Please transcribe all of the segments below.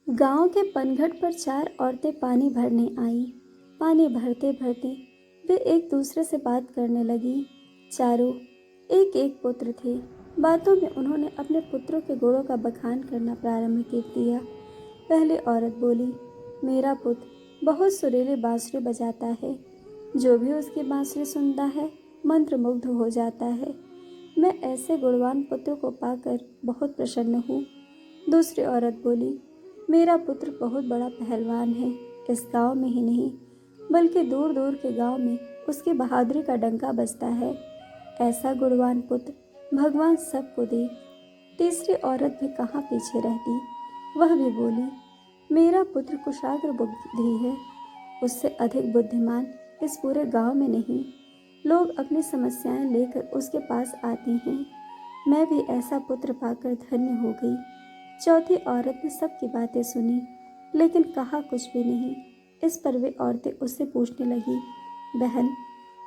गांव के पनघट पर चार औरतें पानी भरने आईं। पानी भरते भरते वे एक दूसरे से बात करने लगी। चारों एक एक पुत्र थे। बातों में उन्होंने अपने पुत्रों के गुणों का बखान करना प्रारंभ कर दिया। पहली औरत बोली, मेरा पुत्र बहुत सुरीली बांसुरी बजाता है। जो भी उसकी बांसुरी सुनता है मंत्रमुग्ध हो जाता है। मैं ऐसे गुणवान पुत्र को पाकर बहुत प्रसन्न हूँ। दूसरी औरत बोली, मेरा पुत्र बहुत बड़ा पहलवान है। इस गांव में ही नहीं बल्कि दूर दूर के गांव में उसकी बहादुरी का डंका बजता है। ऐसा गुणवान पुत्र भगवान सबको दे। तीसरी औरत भी कहाँ पीछे रहती, वह भी बोली, मेरा पुत्र कुशाग्र बुद्धि है। उससे अधिक बुद्धिमान इस पूरे गांव में नहीं। लोग अपनी समस्याएं लेकर उसके पास आते हैं। मैं भी ऐसा पुत्र पाकर धन्य हो गई। चौथी औरत ने सबकी बातें सुनी लेकिन कहा कुछ भी नहीं। इस पर वे औरतें उससे पूछने लगी, बहन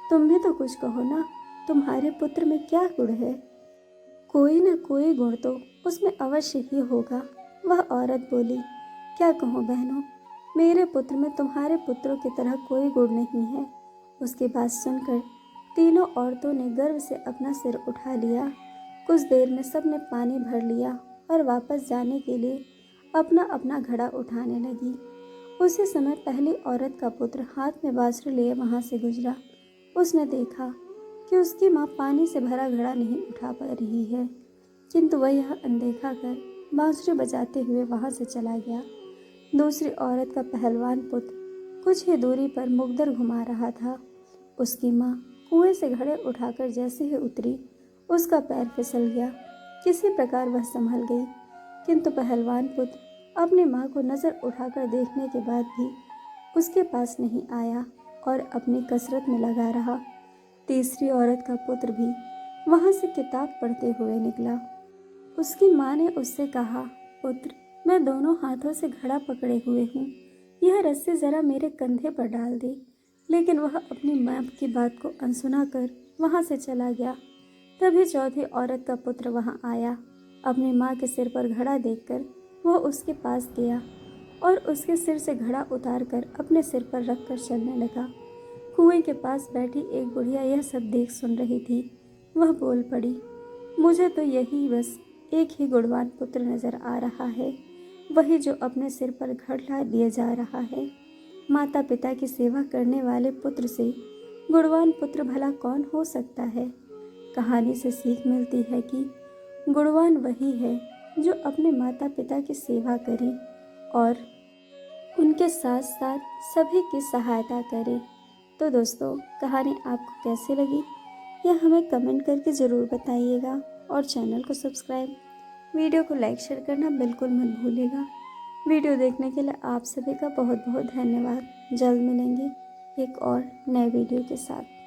तुम भी तो कुछ कहो ना, तुम्हारे पुत्र में क्या गुण है? कोई न कोई गुण तो उसमें अवश्य ही होगा। वह औरत बोली, क्या कहूँ बहनों, मेरे पुत्र में तुम्हारे पुत्रों की तरह कोई गुण नहीं है। उसकी बात सुनकर तीनों औरतों ने गर्व से अपना सिर उठा लिया। कुछ देर में सब ने पानी भर लिया और वापस जाने के लिए अपना अपना घड़ा उठाने लगी। उसी समय पहली औरत का पुत्र हाथ में बांसुरी लिए वहां से गुजरा। उसने देखा कि उसकी माँ पानी से भरा घड़ा नहीं उठा पा रही है, किंतु वह यह अनदेखा कर बांसुरी बजाते हुए वहां से चला गया। दूसरी औरत का पहलवान पुत्र कुछ ही दूरी पर मुकदर घुमा रहा था। उसकी माँ कुएं से घड़े उठाकर जैसे ही उतरी, उसका पैर फिसल गया। किसी प्रकार वह संभल गई, किंतु पहलवान पुत्र अपनी माँ को नजर उठाकर देखने के बाद भी उसके पास नहीं आया और अपनी कसरत में लगा रहा। तीसरी औरत का पुत्र भी वहां से किताब पढ़ते हुए निकला। उसकी माँ ने उससे कहा, पुत्र मैं दोनों हाथों से घड़ा पकड़े हुए हूँ, यह रस्सी जरा मेरे कंधे पर डाल दे। लेकिन वह अपनी माँ की बात को अनसुना कर वहां से चला गया। तभी चौथी औरत का पुत्र वहां आया। अपनी माँ के सिर पर घड़ा देखकर वह उसके पास गया और उसके सिर से घड़ा उतारकर अपने सिर पर रखकर चलने लगा। कुएं के पास बैठी एक बुढ़िया यह सब देख सुन रही थी। वह बोल पड़ी, मुझे तो यही बस एक ही गुणवान पुत्र नजर आ रहा है, वही जो अपने सिर पर घड़ा लिए जा रहा है। माता पिता की सेवा करने वाले पुत्र से गुणवान पुत्र भला कौन हो सकता है? कहानी से सीख मिलती है कि गुणवान वही है जो अपने माता पिता की सेवा करे और उनके साथ साथ सभी की सहायता करे। तो दोस्तों, कहानी आपको कैसी लगी यह हमें कमेंट करके ज़रूर बताइएगा और चैनल को सब्सक्राइब, वीडियो को लाइक शेयर करना बिल्कुल मत भूलिएगा। वीडियो देखने के लिए आप सभी का बहुत बहुत धन्यवाद। जल्द मिलेंगे एक और नए वीडियो के साथ।